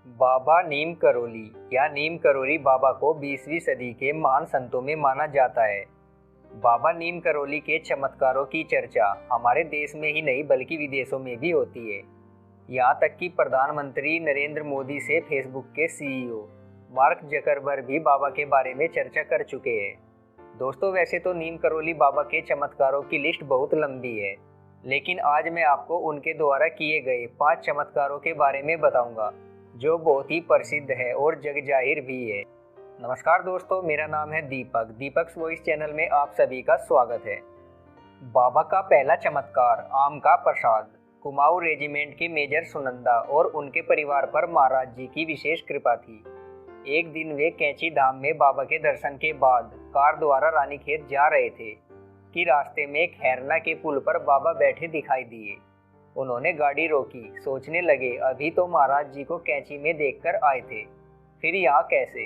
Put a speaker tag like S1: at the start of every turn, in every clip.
S1: बाबा नीम करोली या नीम करोली बाबा को 20वीं सदी के महान संतों में माना जाता है। बाबा नीम करोली के चमत्कारों की चर्चा हमारे देश में ही नहीं बल्कि विदेशों में भी होती है। यहाँ तक कि प्रधानमंत्री नरेंद्र मोदी से फेसबुक के सीईओ मार्क जकरबर्ग भी बाबा के बारे में चर्चा कर चुके हैं। दोस्तों, वैसे तो नीम करोली बाबा के चमत्कारों की लिस्ट बहुत लंबी है, लेकिन आज मैं आपको उनके द्वारा किए गए 5 चमत्कारों के बारे में बताऊंगा जो बहुत ही प्रसिद्ध है और जग जाहिर भी है। नमस्कार दोस्तों, मेरा नाम है दीपक वॉइस चैनल में आप सभी का स्वागत है। बाबा का पहला चमत्कार, आम का प्रसाद। कुमाऊं रेजिमेंट के मेजर सुनंदा और उनके परिवार पर महाराज जी की विशेष कृपा थी। एक दिन वे कैंची धाम में बाबा के दर्शन के बाद कार द्वारा रानीखेत जा रहे थे कि रास्ते में खैरना के पुल पर बाबा बैठे दिखाई दिए। उन्होंने गाड़ी रोकी, सोचने लगे अभी तो महाराज जी को कैंची में देखकर आए थे, फिर यहाँ कैसे।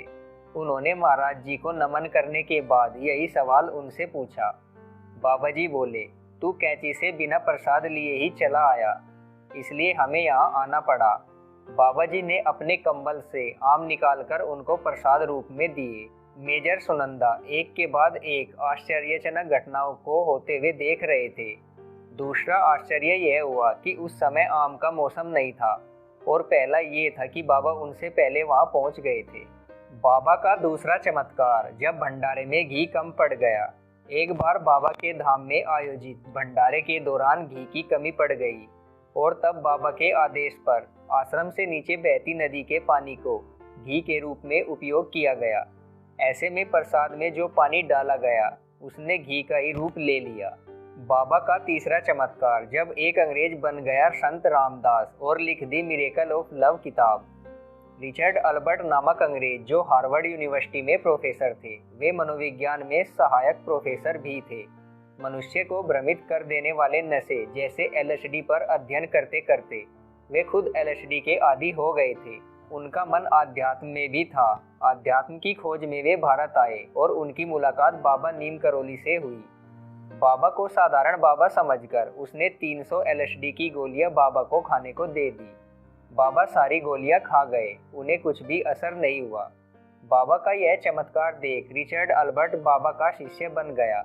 S1: उन्होंने महाराज जी को नमन करने के बाद यही सवाल उनसे पूछा। बाबा जी बोले, तू कैंची से बिना प्रसाद लिए ही चला आया, इसलिए हमें यहाँ आना पड़ा। बाबा जी ने अपने कंबल से आम निकालकर उनको प्रसाद रूप में दिए। मेजर सुनंदा एक के बाद एक आश्चर्यजनक घटनाओं को होते हुए देख रहे थे। दूसरा आश्चर्य यह हुआ कि उस समय आम का मौसम नहीं था, और पहला ये था कि बाबा उनसे पहले वहां पहुंच गए थे। बाबा का दूसरा चमत्कार, जब भंडारे में घी कम पड़ गया। एक बार बाबा के धाम में आयोजित भंडारे के दौरान घी की कमी पड़ गई, और तब बाबा के आदेश पर आश्रम से नीचे बहती नदी के पानी को घी के रूप में उपयोग किया गया। ऐसे में प्रसाद में जो पानी डाला गया उसने घी का ही रूप ले लिया। बाबा का तीसरा चमत्कार, जब एक अंग्रेज बन गया संत रामदास और लिख दी मिरेकल ऑफ लव किताब। रिचर्ड अल्बर्ट नामक अंग्रेज जो हार्वर्ड यूनिवर्सिटी में प्रोफेसर थे, वे मनोविज्ञान में सहायक प्रोफेसर भी थे। मनुष्य को भ्रमित कर देने वाले नशे जैसे एलएसडी पर अध्ययन करते करते वे खुद एलएसडी के आदी हो गए थे। उनका मन आध्यात्म में भी था। आध्यात्म की खोज में वे भारत आए और उनकी मुलाकात बाबा नीम करोली से हुई। बाबा को साधारण बाबा समझकर उसने 300 एलएसडी की गोलियां बाबा को खाने को दे दी। बाबा सारी गोलियां खा गए, उन्हें कुछ भी असर नहीं हुआ। बाबा का यह चमत्कार देख रिचर्ड अल्बर्ट बाबा का शिष्य बन गया।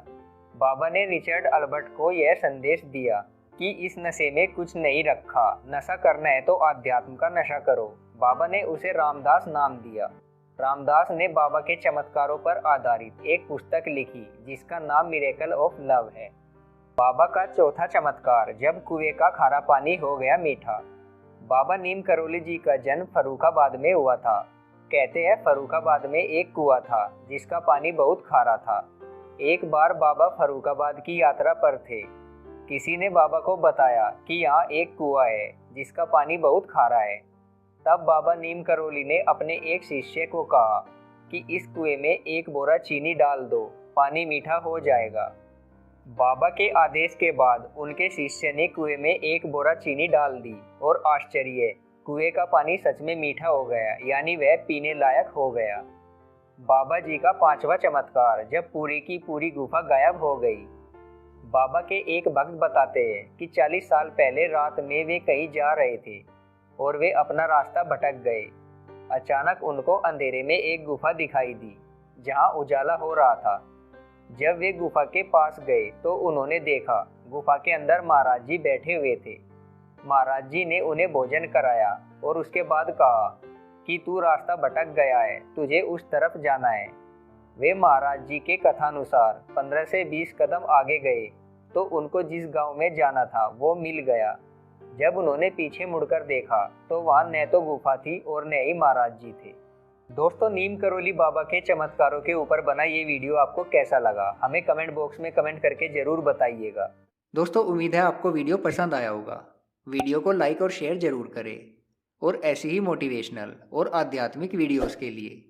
S1: बाबा ने रिचर्ड अल्बर्ट को यह संदेश दिया कि इस नशे में कुछ नहीं रखा, नशा करना है तो आध्यात्म का नशा करो। बाबा ने उसे रामदास नाम दिया। रामदास ने बाबा के चमत्कारों पर आधारित एक पुस्तक लिखी जिसका नाम मिरेकल ऑफ लव है। बाबा का चौथा चमत्कार, जब कुएं का खारा पानी हो गया मीठा। बाबा नीम करोली जी का जन्म फर्रुखाबाद में हुआ था। कहते हैं फर्रुखाबाद में एक कुआं था जिसका पानी बहुत खारा था। एक बार बाबा फर्रुखाबाद की यात्रा पर थे। किसी ने बाबा को बताया कि यहाँ एक कुआं है जिसका पानी बहुत खारा है। तब बाबा नीम करोली ने अपने एक शिष्य को कहा कि इस कुएं में एक बोरा चीनी डाल दो, पानी मीठा हो जाएगा। बाबा के आदेश के बाद उनके शिष्य ने कुएं में एक बोरा चीनी डाल दी, और आश्चर्य, कुएं का पानी सच में मीठा हो गया, यानी वह पीने लायक हो गया। बाबा जी का पांचवा चमत्कार, जब पूरी की पूरी गुफा गायब हो गई। बाबा के एक भक्त बताते हैं कि 40 साल पहले रात में वे कहीं जा रहे थे और वे अपना रास्ता भटक गए। अचानक उनको अंधेरे में एक गुफा दिखाई दी जहां उजाला हो रहा था। जब वे गुफा के पास गए तो उन्होंने देखा गुफा के अंदर महाराज जी बैठे हुए थे। महाराज जी ने उन्हें भोजन कराया और उसके बाद कहा कि तू रास्ता भटक गया है, तुझे उस तरफ जाना है। वे महाराज जी के कथानुसार 15 से 20 कदम आगे गए तो उनको जिस गांव में जाना था वो मिल गया। जब उन्होंने पीछे मुड़कर देखा तो वहां न तो गुफा थी और न ही महाराज जी थे। दोस्तों, नीम करोली बाबा के चमत्कारों के ऊपर बना ये वीडियो आपको कैसा लगा, हमें कमेंट बॉक्स में कमेंट करके जरूर बताइएगा। दोस्तों, उम्मीद है आपको वीडियो पसंद आया होगा। वीडियो को लाइक और शेयर जरूर करें, और ऐसी ही मोटिवेशनल और आध्यात्मिक वीडियोस के लिए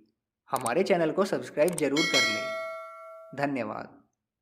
S1: हमारे चैनल को सब्सक्राइब जरूर कर लें। धन्यवाद।